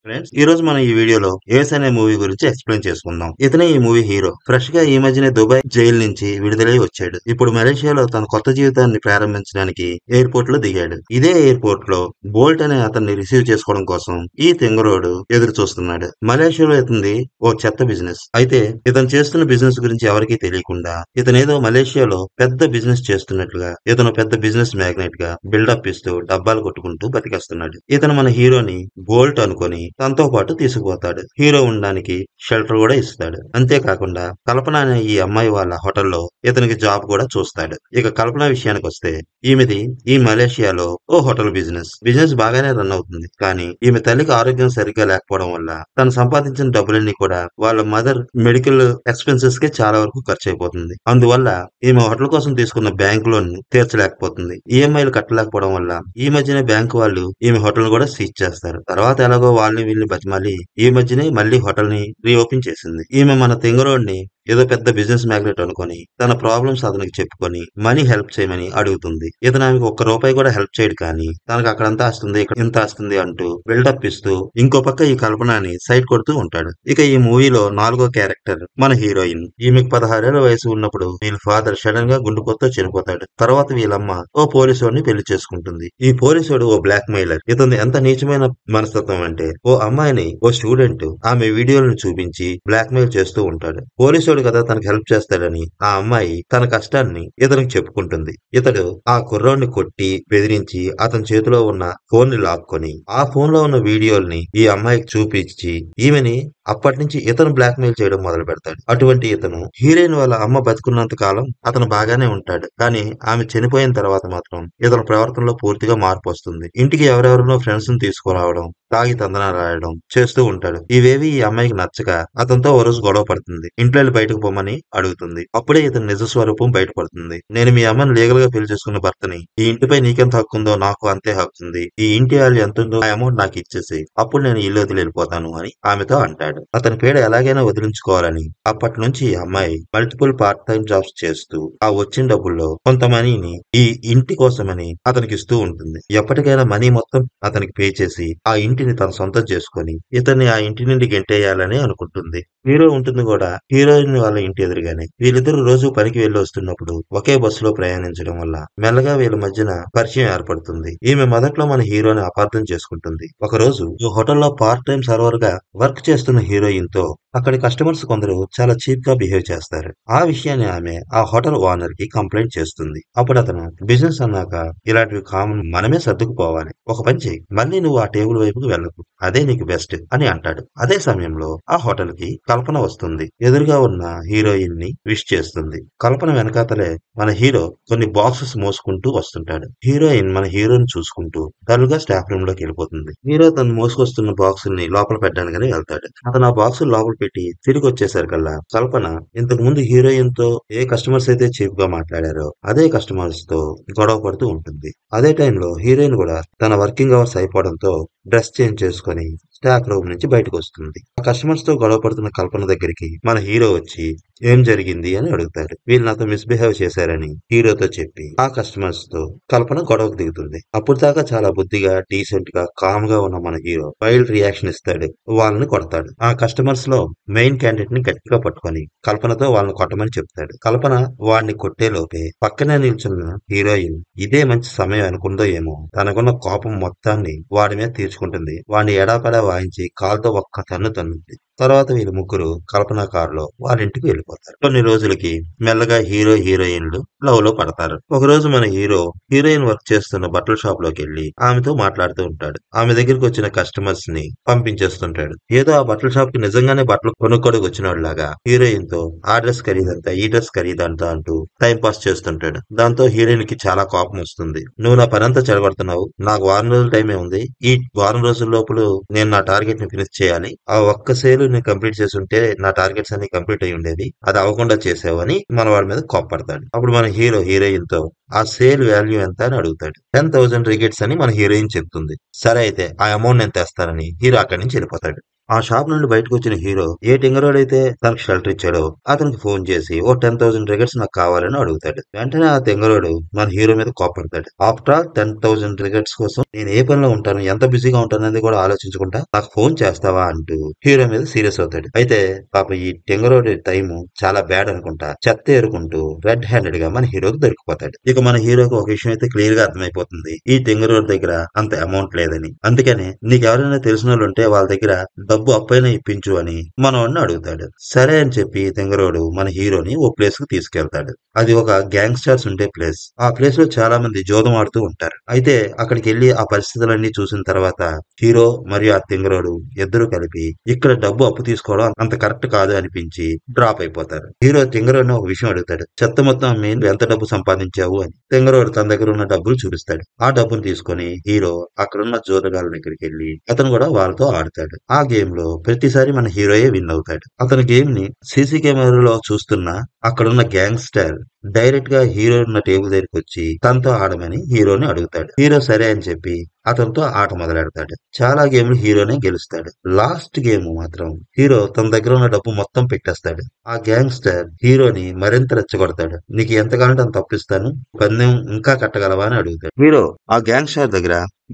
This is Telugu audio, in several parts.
ఫ్రెండ్స్, ఈ రోజు మనం ఈ వీడియోలో ఏస్ అనే మూవీ గురించి ఎక్స్ప్లెయిన్ చేసుకుందాం. ఇతనే ఈ మూవీ హీరో. ఫ్రెష్ గా ఈ మధ్యనే దుబాయ్ జైలు నుంచి విడుదలై వచ్చాడు. ఇప్పుడు మలేషియాలో తన కొత్త జీవితాన్ని ప్రారంభించడానికి ఎయిర్పోర్ట్ లో దిగాడు. ఇదే ఎయిర్పోర్ట్ లో బోల్ట్ అనే అతన్ని రిసీవ్ చేసుకోవడం కోసం ఈ తెంగరోడు ఎదురు చూస్తున్నాడు. మలేషియాలో ఇతనిది ఓ చెత్త బిజినెస్. అయితే ఇతను చేస్తున్న బిజినెస్ గురించి ఎవరికీ తెలియకుండా ఇతనేదో మలేషియాలో పెద్ద బిజినెస్ చేస్తున్నట్లుగా ఇతను పెద్ద బిజినెస్ మ్యాగ్నెట్ గా బిల్డప్ ఇస్తూ డబ్బాలు కొట్టుకుంటూ బతికేస్తున్నాడు. ఇతను మన హీరోని బోల్ట్ అనుకొని తనతో పాటు తీసుకుపోతాడు. హీరో ఉండడానికి షెల్టర్ కూడా ఇస్తాడు. అంతేకాకుండా కల్పన అనే ఈ అమ్మాయి వాళ్ళ హోటల్లో ఇతనికి జాబ్ కూడా చూస్తాడు. ఇక కల్పన విషయానికి వస్తే ఈమెది ఈ మలేషియాలో ఓ హోటల్ బిజినెస్ బాగానే రన్ అవుతుంది. కానీ ఈమె తల్లికి ఆరోగ్యం సరిగ్గా లేకపోవడం వల్ల తను సంపాదించిన డబ్బులన్నీ కూడా వాళ్ళ మదర్ మెడికల్ ఎక్స్పెన్సెస్ కి చాలా వరకు ఖర్చు అయిపోతుంది. అందువల్ల ఈమె హోటల్ కోసం తీసుకున్న బ్యాంక్ లోన్ తీర్చలేకపోతుంది. ఈఎంఐలు కట్టలేకపోవడం వల్ల ఈ మధ్యనే బ్యాంక్ వాళ్ళు ఈమె హోటల్ కూడా సీజ్ చేస్తారు. తర్వాత ఎలాగో వాళ్ళని వీళ్ళని బతిమాలి ఈ మధ్యనే మళ్ళీ హోటల్ ని రీఓపెన్ చేసింది. ఈమె మన తెంగరోడ్ని ఏదో పెద్ద బిజినెస్ మ్యాగ్నెట్ అనుకొని తన ప్రాబ్లమ్స్ అతనికి చెప్పుకొని మనీ హెల్ప్ చేయమని అడుగుతుంది. ఇతను ఆమెకు ఒక్క రూపాయి కూడా హెల్ప్ చేయడు. కానీ తనకు అక్కడంతా వస్తుంది, ఇక్కడ ఇంత వస్తుంది అంటూ బిల్డప్ ఇస్తూ ఇంకో పక్క ఈ కల్పనని సైడ్ కొడుతూ ఉంటాడు. ఇక ఈ మూవీలో నాలుగో క్యారెక్టర్ మన హీరోయిన్. ఈమెకు 16 ఏళ్ల వయసు ఉన్నప్పుడు వీళ్ళ ఫాదర్ సడన్ గా గుండెపోటుతో చనిపోతాడు. తర్వాత వీళ్ళమ్మ ఓ పోలీసుడిని పెళ్లి చేసుకుంటుంది. ఈ పోలీసుడు ఓ బ్లాక్ మెయిలర్. ఇతను ఎంత నీచమైన మనస్తత్వం అంటే ఓ అమ్మాయిని ఓ స్టూడెంట్ ఆమె వీడియోలను చూపించి బ్లాక్ మెయిల్ చేస్తూ ఉంటాడు. పోలీసుడు కదా తనకు హెల్ప్ చేస్తాడని ఆ అమ్మాయి తన కష్టాన్ని ఇతనికి చెప్పుకుంటుంది. ఇతడు ఆ కుర్రోడ్ని కొట్టి బెదిరించి అతని చేతిలో ఉన్న ఫోన్ ని లాక్కొని ఆ ఫోన్ లో ఉన్న వీడియోల్ని ఈ అమ్మాయికి చూపించి ఈమెని అప్పటి నుంచి ఇతను బ్లాక్ మెయిల్ చేయడం మొదలు పెడతాడు. అటువంటి ఇతను హీరోయిన్ వాళ్ళ అమ్మ బతుకున్నంత కాలం అతను బాగానే ఉంటాడు. కానీ ఆమె చనిపోయిన తర్వాత మాత్రం ఇతని ప్రవర్తనలో పూర్తిగా మార్పు వస్తుంది. ఇంటికి ఎవరెవరినో ఫ్రెండ్స్ ని తీసుకురావడం, తాగి తందనాలు రాయడం చేస్తూ ఉంటాడు. ఇవేవి ఈ అమ్మాయికి నచ్చక అతనితో ఓ రోజు గొడవ పడుతుంది. ఇంట్లో వెళ్ళి బయటకు పోమని అడుగుతుంది. అప్పుడే ఇతని నిజ స్వరూపం బయటపడుతుంది. నేను మీ అమ్మని లీగల్ గా పెళ్లి చేసుకున్న భర్తని. ఈ ఇంటిపై నీకెంత హక్కు ఉందో నాకు అంతే హక్కు ఉంది. ఈ ఇంటి వాళ్ళు ఎంత ఉందో ఆ అమౌంట్ నాకు ఇచ్చేసి అప్పుడు నేను ఇల్లు వదిలి వెళ్ళిపోతాను అని ఆమెతో అంటాడు. అతని పీడ ఎలాగైనా వదిలించుకోవాలని అప్పటి నుంచి ఈ అమ్మాయి మల్టిపుల్ పార్ట్ టైం జాబ్స్ చేస్తూ ఆ వచ్చిన డబ్బుల్లో కొంత మనీని ఈ ఇంటి కోసమని అతనికి ఇస్తూ ఉంటుంది. ఎప్పటికైనా మనీ మొత్తం అతనికి పే చేసి ఆ ఇంటిని తన సొంతం చేసుకొని ఇతన్ని ఆ ఇంటి నుండి గెంటేయాలని అనుకుంటుంది. హీరో ఉంటుంది కూడా హీరోయిన్ వాళ్ళ ఇంటి ఎదురుగానే. వీళ్ళిద్దరూ రోజు పనికి వెళ్లి వస్తున్నప్పుడు ఒకే బస్సులో ప్రయాణించడం వల్ల మెల్లగా వీళ్ళ మధ్యన పరిచయం ఏర్పడుతుంది. ఈమె మొదట్లో మన హీరోని అపార్థం చేసుకుంటుంది. ఒక రోజు ఈ హోటల్లో పార్ట్ టైం సర్వర్ గా వర్క్ చేస్తున్న హీరోయిన్ తో అక్కడి కస్టమర్స్ కొందరు చాలా చీప్ గా బిహేవ్ చేస్తారు. ఆ విషయాన్ని ఆమె ఆ హోటల్ ఓనర్ కి కంప్లైంట్ చేస్తుంది. అప్పుడు అతను బిజినెస్ అన్నాక ఇలాంటివి కామన్, మనమే సర్దుకుపోవాలి. ఒక పని చెయ్యి, మళ్ళీ నువ్వు ఆ టేబుల్ వైపుకు వెళ్ళకు, అదే నీకు బెస్ట్ అని అంటాడు. అదే సమయంలో ఆ హోటల్ కి కల్పన వస్తుంది. ఎదురుగా ఉన్న హీరోయిన్ ని విష్ చేస్తుంది. కల్పన వెనకాతలే మన హీరో కొన్ని బాక్సెస్ మోసుకుంటూ వస్తుంటాడు. హీరోయిన్ మన హీరోని చూసుకుంటూ డల్గా స్టాఫ్ రూమ్ లోకి వెళ్ళిపోతుంది. హీరో తను మోసుకొస్తున్న బాక్సుల్ని లోపల పెట్టడానికని వెళ్తాడు. అతను ఆ బాక్సు లోపల పెట్టి తిరిగి వచ్చేసరికల్లా కల్పన ఇంతకు ముందు హీరోయిన్ తో ఏ కస్టమర్స్ అయితే చీప్ గా మాట్లాడారో అదే కస్టమర్స్ తో గొడవ పడుతూ ఉంటుంది. అదే టైంలో హీరోయిన్ కూడా తన వర్కింగ్ అవర్స్ అయిపోవడంతో డ్రెస్ చేంజ్ చేసుకొని స్టాఫ్ రూమ్ నుంచి బయటకు వస్తుంది. ఆ కస్టమర్స్ తో గొడవ పడుతున్న కల్పన దగ్గరికి మన హీరో వచ్చి ఏం జరిగింది అని అడుగుతాడు. వీళ్ళు నాతో మిస్బిహేవ్ చేశారని హీరోతో చెప్పి ఆ కస్టమర్స్ తో కల్పన గొడవకు దిగుతుంది. అప్పుడు దాకా చాలా బుద్ధిగా డీసెంట్ గా కామ్ గా ఉన్న మన హీరో వైల్డ్ రియాక్షన్ ఇస్తాడు. వాళ్ళని కొడతాడు. ఆ కస్టమర్స్ లో మెయిన్ క్యాండిడేట్ ని గట్టిగా పట్టుకొని కల్పనతో వాళ్ళని కొట్టమని చెప్తాడు. కల్పన వాడిని కొట్టే లోపే పక్కనే నిల్చున్న హీరోయిన్ ఇదే మంచి సమయం అనుకుందో ఏమో తనకున్న కోపం మొత్తాన్ని వాడి మీద తీర్చుకుంటుంది. వాడిని ఎడాపెడా వాయించి కాల్తో ఒక్క తన్ను తన్నుంది. తర్వాత వీళ్ళు ముగ్గురు కల్పన కారులో వాళ్ళ ఇంటికి వెళ్ళిపోతారు. కొన్ని రోజులకి మెల్లగా హీరో హీరోయిన్లు లవ్ లో పడతారు. ఒక రోజు మన హీరో హీరోయిన్ వర్క్ చేస్తున్న బట్టల షాప్ లోకి వెళ్లి ఆమెతో మాట్లాడుతూ ఉంటాడు. ఆమె దగ్గరికి వచ్చిన కస్టమర్స్ ని పంపించేస్తుంటాడు. ఏదో ఆ బట్టల షాప్ కి నిజంగానే బట్టలు కొనుక్కోడికి వచ్చినోడ్లాగా హీరోయిన్ తో ఆ డ్రెస్ ఖరీదంతా ఈ డ్రెస్ ఖరీదంతా అంటూ టైం పాస్ చేస్తుంటాడు. దాంతో హీరోయిన్ కి చాలా కోపం వస్తుంది. నువ్వు నా పనంతా చెడగొడుతున్నావు, నాకు వారం రోజుల టైమే ఉంది, ఈ వారం రోజుల లోపల నేను నా టార్గెట్ ని ఫినిష్ చేయాలి, ఆ ఒక్క సేల్ ని కంప్లీట్ చేసి ఉంటే నా టార్గెట్స్ అన్ని కంప్లీట్ అయి ఉండేది, అది అవ్వకుండా చేసావు అని మన వాడి మీద కోప్పడతాడు. అప్పుడు మన హీరో హీరోయిన్ తో ఆ సేల్ వాల్యూ ఎంత అని అడుగుతాడు. 10,000 రిగెట్స్ అని మన హీరోయిన్ చెప్తుంది. సరే అయితే ఆ అమౌంట్ నేను తెస్తానని హీరో అక్కడి నుంచి వెళ్ళిపోతాడు. ఆ షాప్ నుండి బయటకు వచ్చిన హీరో ఏ తింగరోడైతే తనకు షెల్టర్ ఇచ్చాడో అతనికి ఫోన్ చేసి ఓ 10,000 రిగర్స్ నాకు కావాలని అడుగుతాడు. వెంటనే ఆ తింగరోడు మన హీరో మీద కోపడతాడు. ఆఫ్టర్ ఆల్ 10,000 రిగర్స్ కోసం నేను ఏ పనిలో ఉంటాను, ఎంత బిజీగా ఉంటానని కూడా ఆలోచించకుండా నాకు ఫోన్ చేస్తావా అంటూ హీరో మీద సీరియస్ అవుతాడు. అయితే పాప ఈ తింగరోడి టైం చాలా బ్యాడ్ అనుకుంటా చెత్త ఏరుకుంటూ రెడ్ హ్యాండెడ్ గా మన హీరోకి దొరికిపోతాడు. ఇక మన హీరోకి ఒక విషయం అయితే క్లియర్ గా అర్థమైపోతుంది, ఈ తింగరోడి దగ్గర అంత అమౌంట్ లేదని. అందుకని నీకెవరైనా తెలిసిన వాళ్ళు ఉంటే వాళ్ళ దగ్గర డబ్బు అప్పైనా ఇప్పించు అని మనోడిని అడుగుతాడు. సరే అని చెప్పి తింగరోడు మన హీరోని ఓ ప్లేస్ కు తీసుకెళ్తాడు. అది ఒక గ్యాంగ్స్టర్స్ ఉండే ప్లేస్. ఆ ప్లేస్ లో చాలా మంది జోదం ఆడుతూ ఉంటారు. అయితే అక్కడికి వెళ్లి ఆ పరిస్థితులన్నీ చూసిన తర్వాత హీరో మరియు ఆ తింగరోడు ఇద్దరు కలిపి ఇక్కడ డబ్బు అప్పు తీసుకోవడం అంత కరెక్ట్ కాదు అనిపించి డ్రాప్ అయిపోతారు. హీరో తింగరోడిని ఒక విషయం అడుగుతాడు, చెత్త మొత్తం అమ్మి నువ్వు ఎంత డబ్బు సంపాదించావు అని. తింగరోడు తన దగ్గర ఉన్న డబ్బులు చూపిస్తాడు. ఆ డబ్బును తీసుకొని హీరో అక్కడున్న జోదగాళ్ళ దగ్గరికి వెళ్లి అతను కూడా వాళ్ళతో ఆడతాడు. ఆ గేమ్ లో ప్రతిసారి మన హీరోయే విన్ అవుతాడు. అతని గేమ్ ని సీసీ కెమెరాలో చూస్తున్న అక్కడున్న గ్యాంగ్స్టర్ డైరెక్ట్ గా హీరో ఉన్న టేబుల్ దగ్గరికి వచ్చి తనతో ఆడమని హీరోని అడుగుతాడు. హీరో సరే అని చెప్పి అతనితో ఆట మొదలెడతాడు. చాలా గేమ్లు హీరోనే గెలుస్తాడు. లాస్ట్ గేమ్ మాత్రం హీరో తన దగ్గర ఉన్న డబ్బు మొత్తం పెట్టేస్తాడు. ఆ గ్యాంగ్స్టర్ హీరోని మరింత రెచ్చగొడతాడు. నీకు ఎంత కావాలంటే అంత అప్పిస్తాను, పందెం ఇంకా కట్టగలవా అని అడుగుతాడు. హీరో ఆ గ్యాంగ్స్టర్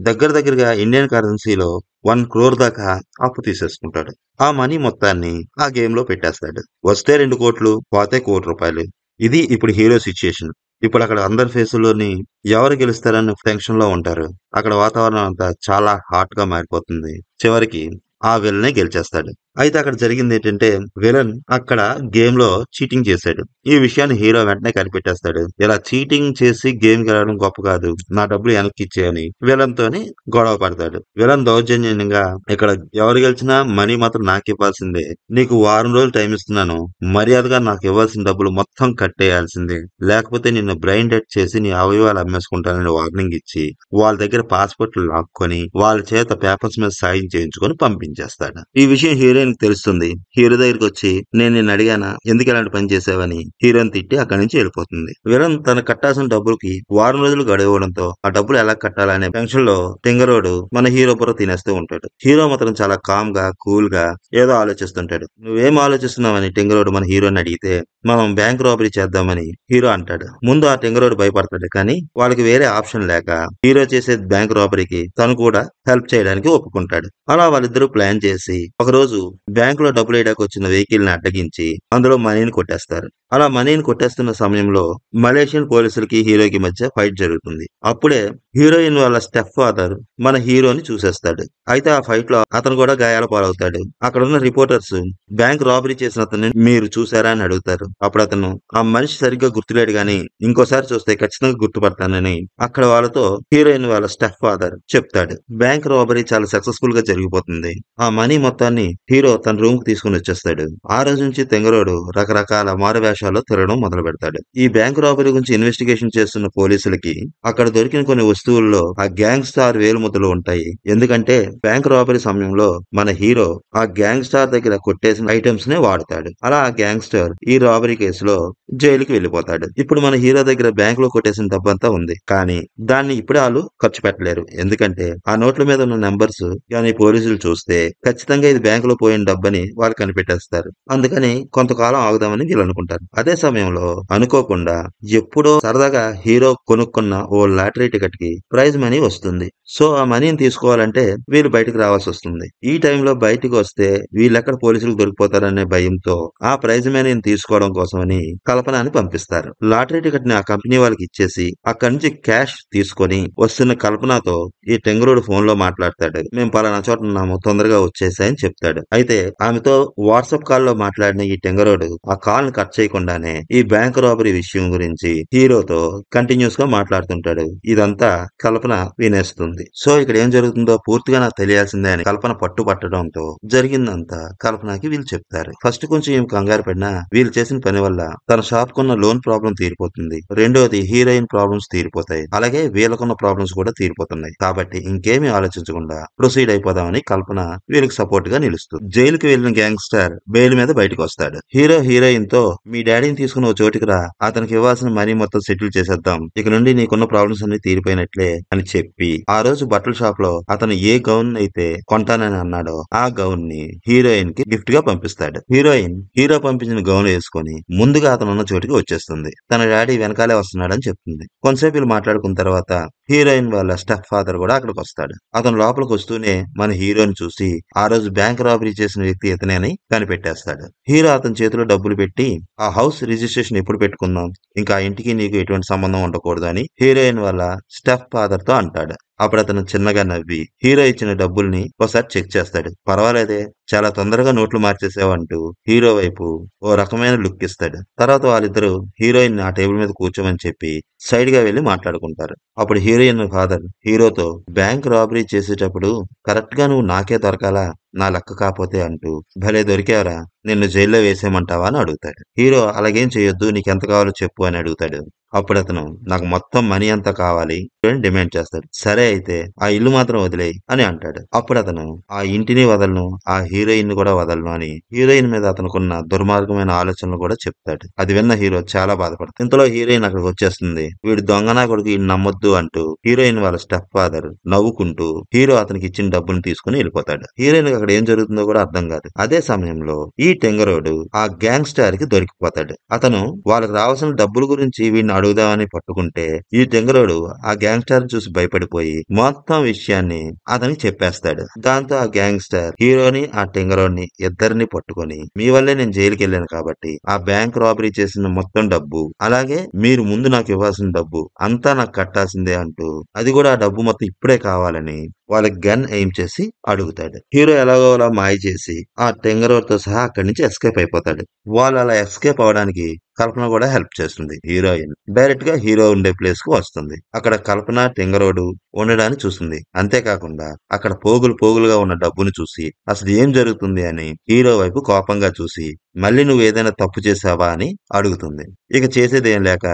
దగ్గరగా ఇండియన్ కరెన్సీలో 1 crore దాకా అప్పు తీసేసుకుంటాడు. ఆ మనీ మొత్తాన్ని ఆ గేమ్ లో పెట్టేస్తాడు. వస్తే 2 కోట్లు, పోతే 1 కోటి రూపాయలు. ఇది ఇప్పుడు హీరో సిచ్యుయేషన్. ఇప్పుడు అక్కడ అందరి ఫేసుల్లోని ఎవరు గెలుస్తారన్న టెన్షన్ లో ఉంటారు. అక్కడ వాతావరణం అంతా చాలా హాట్ గా మారిపోతుంది. చివరికి ఆ విలనే గెలిచేస్తాడు. అయితే అక్కడ జరిగింది ఏంటంటే విలన్ అక్కడ గేమ్ లో చీటింగ్ చేశాడు. ఈ విషయాన్ని హీరో వెంటనే కనిపెట్టేస్తాడు. ఇలా చీటింగ్ చేసి గేమ్ గెలవడం గొప్ప కాదు, నా డబ్బులు వెనక్కి ఇచ్చేయని విలన్ తోని గొడవ పడతాడు. విలన్ దౌర్జన్యంగా ఇక్కడ ఎవరు గెలిచినా మనీ మాత్రం నాకు ఇవ్వాల్సిందే, నీకు వారం రోజులు టైం ఇస్తున్నాను, మర్యాదగా నాకు ఇవ్వాల్సిన డబ్బులు మొత్తం కట్టేయాల్సిందే, లేకపోతే నిన్ను బ్రెయిన్ డెడ్ చేసి నీ అవయవాలు అమ్మేసుకుంటానని వార్నింగ్ ఇచ్చి వాళ్ళ దగ్గర పాస్పోర్ట్లు లాక్కొని వాళ్ళ చేత పేపర్స్ మీద సైన్ చేయించుకొని పంపించేస్తాడు. ఈ విషయం హీరోయిన్ తెలుస్తుంది. హీరో దగ్గరికి వచ్చి నేను నిన్ను అడిగానా, ఎందుకు ఇలాంటి పని చేసావని హీరోని తిట్టి అక్కడి నుంచి వెళ్ళిపోతుంది. విలన్ తన కట్టాల్సిన డబ్బులకి వారం రోజులు గడవడంతో ఆ డబ్బులు ఎలా కట్టాలనే టెన్షన్ లో తింగరోడు మన హీరో బుర్ర తినేస్తూ ఉంటాడు. హీరో మాత్రం చాలా కామ్ గా కూల్ గా ఏదో ఆలోచిస్తుంటాడు. నువ్వేం ఆలోచిస్తున్నావని తింగరోడు మన హీరోని అడిగితే మనం బ్యాంక్ రాబరీ చేద్దామని హీరో అంటాడు. ముందు ఆ తింగరోడు భయపడతాడు. కానీ వాళ్ళకి వేరే ఆప్షన్ లేక హీరో చేసే బ్యాంక్ రాబరీకి తను కూడా హెల్ప్ చేయడానికి ఒప్పుకుంటాడు. అలా వాళ్ళిద్దరూ ప్లాన్ చేసి ఒకరోజు బ్యాంక్ లో డబ్బులు వేయడానికి వచ్చిన వెహికల్ ని అడ్డగించి అందులో మనీని కొట్టేస్తారు. అలా మనీని కొట్టేస్తున్న సమయంలో మలేషియన్ పోలీసులకి హీరోకి మధ్య ఫైట్ జరుగుతుంది. అప్పుడే హీరోయిన్ వాళ్ళ స్టెప్ ఫాదర్ మన హీరోని చూసేస్తాడు. అయితే ఆ ఫైట్ లో అతను కూడా గాయాల పాలవుతాడు. అక్కడ ఉన్న రిపోర్టర్స్ బ్యాంక్ రాబరీ చేసిన అతన్ని మీరు చూసారా అని అడుగుతారు. అప్పుడు అతను ఆ మనిషి సరిగ్గా గుర్తులేడు గాని ఇంకోసారి చూస్తే ఖచ్చితంగా గుర్తుపడతానని అక్కడ వాళ్ళతో హీరోయిన్ వాళ్ళ స్టెప్ ఫాదర్ చెప్తాడు. బ్యాంక్ రాబరీ చాలా సక్సెస్ఫుల్ గా జరిగిపోతుంది. ఆ మనీ మొత్తాన్ని హీరో తన రూమ్ కు తీసుకుని వచ్చేస్తాడు. ఆ రోజు నుంచి తెంగరోడు రకరకాల మారు వేషాల్లో తిరగడం మొదలు పెడతాడు. ఈ బ్యాంక్ రాబరీ గురించి ఇన్వెస్టిగేషన్ చేస్తున్న పోలీసులకి అక్కడ దొరికిన కొన్ని వస్తువుల్లో ఆ గ్యాంగ్ స్టార్ వేలుముద్రలు ఉంటాయి. ఎందుకంటే బ్యాంక్ రాబరీ సమయంలో మన హీరో ఆ గ్యాంగ్ స్టార్ దగ్గర కొట్టేసిన ఐటమ్స్ నే వాడతాడు. అలా ఆ గ్యాంగ్స్టర్ ఈ రాబరీ కేసులో జైలుకి వెళ్లిపోతాడు. ఇప్పుడు మన హీరో దగ్గర బ్యాంక్ లో కొట్టేసిన డబ్బంతా ఉంది. కానీ దాన్ని ఇప్పుడే వాళ్ళు ఖర్చు పెట్టలేరు. ఎందుకంటే ఆ నోట్ల మీద ఉన్న నెంబర్స్ కానీ పోలీసులు చూస్తే ఖచ్చితంగా ఇది బ్యాంక్ లో పోయిన డబ్బని వాళ్ళు కనిపెట్టేస్తారు. అందుకని కొంతకాలం ఆగుదామని వీళ్ళు అనుకుంటారు. అదే సమయంలో అనుకోకుండా ఎప్పుడో సరదాగా హీరో కొనుక్కున్న ఓ లాటరీ టికెట్ కి ప్రైజ్ మనీ వస్తుంది. సో ఆ మనీని తీసుకోవాలంటే వీళ్ళు బయటకు రావాల్సి వస్తుంది. ఈ టైంలో బయటకు వస్తే వీళ్ళెక్కడ పోలీసులకు దొరికిపోతారనే భయంతో ఆ ప్రైజ్ మనీని తీసుకోవడం కోసమని కల్పనని పంపిస్తారు. లాటరీ టికెట్ ని ఆ కంపెనీ వాళ్ళకి ఇచ్చేసి అక్కడి నుంచి క్యాష్ తీసుకొని వస్తున్న కల్పనతో ఈ టెంగరోడు ఫోన్ లో మాట్లాడతాడు. మేము పలానా చోట ఉన్నాము, తొందరగా వచ్చేసాయని చెప్తాడు. అయితే ఆమెతో వాట్సాప్ కాల్ లో మాట్లాడిన ఈ టెంగరోడు ఆ కాల్ ని కట్ చేయకుండానే ఈ బ్యాంక్ రాబరీ విషయం గురించి హీరోతో కంటిన్యూస్ గా మాట్లాడుతుంటాడు. ఇదంతా కల్పన వినేస్తుంది. సో ఇక్కడ ఏం జరుగుతుందో పూర్తిగా నాకు తెలియాల్సిందే అని కల్పన పట్టుబట్టడంతో జరిగిందంతా కల్పనకి వీళ్ళు చెప్తారు. ఫస్ట్ కొంచెం ఏం కంగారు పడినా వీళ్ళు చేసిన పని వల్ల తన షాప్ కున్న లోన్ ప్రాబ్లం తీరిపోతుంది. రెండోది హీరోయిన్ ప్రాబ్లమ్స్ తీరిపోతాయి. అలాగే వీళ్ళకున్న ప్రాబ్లమ్స్ కూడా తీరిపోతున్నాయి. కాబట్టి ఇంకేమీ ఆలోచించకుండా ప్రొసీడ్ అయిపోదామని కల్పన వీళ్ళకి సపోర్ట్ గా నిలుస్తుంది. జైలుకి వెళ్లిన గ్యాంగ్స్టర్ బెయిల్ మీద బయటకు వస్తాడు. హీరో హీరోయిన్ తో మీ డాడీని తీసుకుని ఓ చోటికి రా, అతనికి ఇవ్వాల్సిన మనీ మొత్తం సెటిల్ చేసేద్దాం, ఇక నుండి నీకున్న ప్రాబ్లమ్స్ అన్ని తీరిపోయినట్లే అని చెప్పి ఆ రోజు బట్టల షాప్ లో అతను ఏ గౌన్ అయితే కొంటానని అన్నాడో ఆ గౌన్ ని హీరోయిన్ కి గిఫ్ట్ గా పంపిస్తాడు. హీరోయిన్ హీరో పంపించిన గౌన్ వేసుకొని ముందుగా అతను ఉన్న చోటికి వచ్చేస్తుంది. తన డాడీ వెనకాలే వస్తున్నాడని చెప్తుంది. కొంతసేపు వీళ్ళు మాట్లాడుకున్న తర్వాత హీరోయిన్ వాళ్ళ స్టెప్ ఫాదర్ కూడా అక్కడికి వస్తాడు. అతను లోపలికి వస్తూనే మన హీరోని చూసి ఆ రోజు బ్యాంక్ రాబరీ చేసిన వ్యక్తి ఇతనే అని కనిపెట్టేస్తాడు. హీరో అతని చేతిలో డబ్బులు పెట్టి ఆ హౌస్ రిజిస్ట్రేషన్ ఎప్పుడు పెట్టుకుందాం, ఇంకా ఆ ఇంటికి నీకు ఎటువంటి సంబంధం ఉండకూడదు అని హీరోయిన్ వాళ్ళ స్టెప్ ఫాదర్ తో అంటాడు. అప్పుడు అతను చిన్నగా నవ్వి హీరో ఇచ్చిన డబ్బుల్ని ఒకసారి చెక్ చేస్తాడు. పర్వాలేదే, చాలా తొందరగా నోట్లు మార్చేసావంటూ హీరో వైపు ఓ రకమైన లుక్ ఇస్తాడు. తర్వాత వాళ్ళిద్దరూ హీరోయిన్ ఆ టేబుల్ మీద కూర్చోమని చెప్పి సైడ్ గా వెళ్లి మాట్లాడుకుంటారు. అప్పుడు హీరోయిన్ ఫాదర్ హీరోతో బ్యాంక్ రాబరీ చేసేటప్పుడు కరెక్ట్ గా నువ్వు నాకే దొరకాలా, నా లెక్క కాపోతే అంటూ భలే దొరికావరా, నిన్ను జైల్లో వేసేయమంటావా అని అడుగుతాడు. హీరో అలాగేం చేయొద్దు, నీకెంత కావాలో చెప్పు అని అడుగుతాడు. అప్పుడు అతను నాకు మొత్తం మనీ అంతా కావాలి అని డిమాండ్ చేస్తాడు. సరే అయితే ఆ ఇల్లు మాత్రం వదిలేయి అని అంటాడు. అప్పుడు అతను ఆ ఇంటిని వదలను, ఆ హీరోయిన్ ని కూడా వదలను అని హీరోయిన్ మీద అతనుకున్న దుర్మార్గమైన ఆలోచనలు కూడా చెప్తాడు. అది విన్న హీరో చాలా బాధపడతాడు. ఇంతలో హీరోయిన్ అక్కడికి వచ్చేస్తుంది. వీడు దొంగనా కొడుకు, ఈయన నమ్మొద్దు అంటూ హీరోయిన్ వాళ్ళ స్టెప్ ఫాదర్ నవ్వుకుంటూ హీరో అతనికి ఇచ్చిన డబ్బును తీసుకుని వెళ్ళిపోతాడు. హీరోయిన్ అక్కడ ఏం జరుగుతుందో కూడా అర్థం కాదు. అదే సమయంలో ఈ టెంగరోడు ఆ గ్యాంగ్ స్టార్ కి దొరికిపోతాడు. అతను వాళ్ళకి రావాల్సిన డబ్బుల గురించి వీడిని అడుగుదామని పట్టుకుంటే ఈ టెంగరోడు ఆ గ్యాంగ్స్టర్ చూసి భయపడిపోయి మొత్తం విషయాన్ని అతనికి చెప్పేస్తాడు. దాంతో ఆ గ్యాంగ్స్టర్ హీరోని ఆ టెంగరోడ్ని ఇద్దరిని పట్టుకొని మీ వల్లే నేను జైలుకి వెళ్ళాను కాబట్టి ఆ బ్యాంక్ రాబరీ చేసిన మొత్తం డబ్బు అలాగే మీరు ముందు నాకు ఇవ్వాల్సిన డబ్బు అంతా నాకు కట్టాల్సిందే అంటూ అది కూడా ఆ డబ్బు మొత్తం ఇప్పుడే కావాలని వాళ్ళకి గన్ ఎయిమ్ చేసి అడుగుతాడు. హీరో ఎలాగోలా మాయ చేసి ఆ టెంగరోడ్ తో సహా అక్కడి నుంచి ఎస్కేప్ అయిపోతాడు. వాళ్ళు అలా ఎస్కేప్ అవడానికి కల్పన కూడా హెల్ప్ చేస్తుంది. హీరోయిన్ డైరెక్ట్ గా హీరో ఉండే ప్లేస్ కు వస్తుంది. అక్కడ కల్పన టెంగరోడు ఉండడాన్ని చూస్తుంది. అంతేకాకుండా అక్కడ పోగులు పోగులుగా ఉన్న డబ్బును చూసి అసలు ఏం జరుగుతుంది అని హీరో వైపు కోపంగా చూసి మళ్ళీ నువ్వు ఏదైనా తప్పు చేసావా అని అడుగుతుంది. ఇక చేసేదేం లేక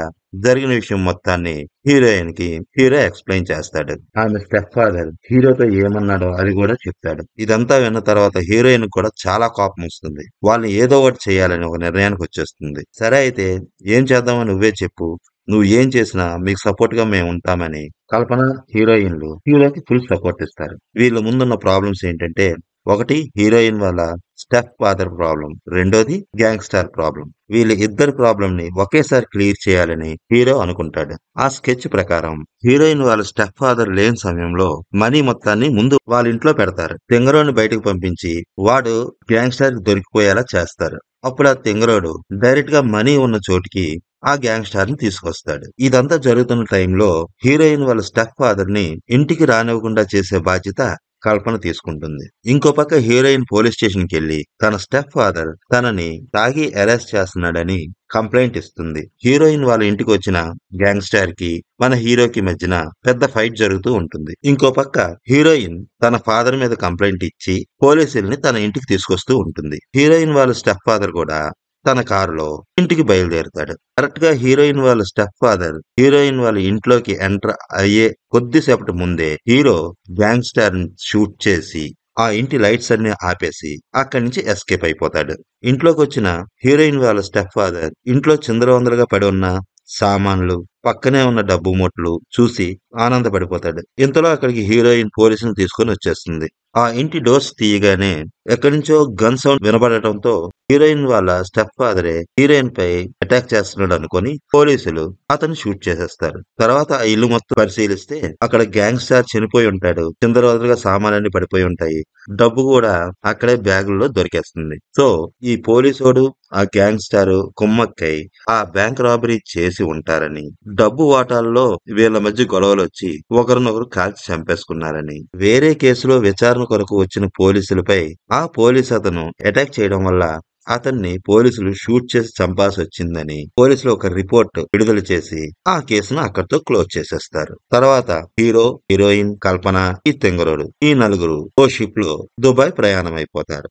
జరిగిన విషయం మొత్తాన్ని హీరోయిన్ కి హీరో ఎక్స్ప్లెయిన్ చేస్తాడు. ఆమె స్టెప్ ఫాదర్ హీరోతో ఏమన్నాడో అది కూడా చెప్తాడు. ఇదంతా విన్న తర్వాత హీరోయిన్ కూడా చాలా కోపం వస్తుంది. వాళ్ళని ఏదో ఒకటి చేయాలని ఒక నిర్ణయానికి వచ్చేస్తుంది. సరే అయితే ఏం చేద్దామో నువ్వే చెప్పు, నువ్వు ఏం చేసినా మీకు సపోర్ట్ గా మేము ఉంటామని కల్పన హీరోయిన్లు హీరోకి ఫుల్ సపోర్ట్ ఇస్తారు. వీళ్ళ ముందున్న ప్రాబ్లమ్స్ ఏంటంటే ఒకటి హీరోయిన్ వాళ్ళ స్టెప్ ఫాదర్ ప్రాబ్లం, రెండోది గ్యాంగ్స్టర్ ప్రాబ్లం. వీళ్ళ ఇద్దరు ప్రాబ్లం ని ఒకేసారి క్లియర్ చేయాలని హీరో అనుకుంటాడు. ఆ స్కెచ్ ప్రకారం హీరోయిన్ వాళ్ళ స్టెప్ ఫాదర్ లేని సమయంలో మనీ మొత్తాన్ని ముందు వాళ్ళ ఇంట్లో పెడతారు. తెంగరోని బయటకు పంపించి వాడు గ్యాంగ్స్టర్ కి దొరికిపోయేలా చేస్తారు. అప్పుడు ఆ తెంగరోడు డైరెక్ట్ గా మనీ ఉన్న చోటికి ఆ గ్యాంగ్స్టర్ ని తీసుకొస్తాడు. ఇదంతా జరుగుతున్న టైంలో హీరోయిన్ వాళ్ళ స్టెప్ ఫాదర్ ని ఇంటికి రానివ్వకుండా చేసే బాధ్యత కల్పన తీసుకుంటుంది. ఇంకో పక్క హీరోయిన్ పోలీస్ స్టేషన్ కి వెళ్లి తన స్టెప్ ఫాదర్ తనని తాగి అరెస్ట్ చేస్తున్నాడని కంప్లైంట్ ఇస్తుంది. హీరోయిన్ వాళ్ళ ఇంటికి వచ్చిన గ్యాంగ్స్టర్ కి మన హీరోకి మధ్యన పెద్ద ఫైట్ జరుగుతూ ఉంటుంది. ఇంకో పక్క హీరోయిన్ తన ఫాదర్ మీద కంప్లైంట్ ఇచ్చి పోలీసుల్ని తన ఇంటికి తీసుకొస్తూ ఉంటుంది. హీరోయిన్ వాళ్ళ స్టెప్ ఫాదర్ కూడా తన కారులో ఇంటికి బయలుదేరుతాడు. కరెక్ట్ గా హీరోయిన్ వాళ్ళ స్టెప్ ఫాదర్ హీరోయిన్ వాళ్ళ ఇంట్లోకి ఎంటర్ అయ్యే కొద్దిసేపటి ముందే హీరో గ్యాంగ్స్టర్ షూట్ చేసి ఆ ఇంటి లైట్స్ అన్ని ఆపేసి అక్కడి నుంచి ఎస్కేప్ అయిపోతాడు. ఇంట్లోకి వచ్చిన హీరోయిన్ వాళ్ళ స్టెప్ ఫాదర్ ఇంట్లో చిందరవందరగా పడి ఉన్న సామాన్లు పక్కనే ఉన్న డబ్బు మూటలు చూసి ఆనందపడిపోతాడు. ఇంతలో అక్కడికి హీరోయిన్ పోలీసులు తీసుకొని వచ్చేస్తుంది. ఆ ఇంటి డోర్స్ తీయగానే ఎక్కడి నుంచో గన్ సౌండ్ వినబడటంతో హీరోయిన్ వాళ్ళ స్టెప్ ఫాదరే హీరోయిన్ పై అటాక్ చేస్తున్నాడు అనుకుని పోలీసులు అతన్ని షూట్ చేసేస్తారు. తర్వాత ఆ ఇల్లు మొత్తం పరిశీలిస్తే అక్కడ గ్యాంగ్స్టర్ చనిపోయి ఉంటాడు. చిందరవదలుగా సామాన్లన్నీ పడిపోయి ఉంటాయి. డబ్బు కూడా అక్కడే బ్యాగుల్లో దొరికేస్తుంది. సో ఈ పోలీసోడు ఆ గ్యాంగ్స్టర్ కుమ్మక్కై ఆ బ్యాంక్ రాబరీ చేసి ఉంటారని, డబ్బు వాటాల్లో వీళ్ళ మధ్య గొడవలు వచ్చి ఒకరినొకరు కాల్చి చంపేసుకున్నారని, వేరే కేసులో విచారణ కొరకు వచ్చిన పోలీసులపై ఆ పోలీసు అతను అటాక్ చేయడం వల్ల అతన్ని పోలీసులు షూట్ చేసి చంపాల్సి వచ్చిందని పోలీసులు ఒక రిపోర్ట్ విడుదల చేసి ఆ కేసును అక్కడితో క్లోజ్ చేసేస్తారు. తర్వాత హీరో, హీరోయిన్, కల్పన, ఈ తెంగరోడు ఈ నలుగురు ఓ షిప్ లో దుబాయ్ ప్రయాణం అయిపోతారు.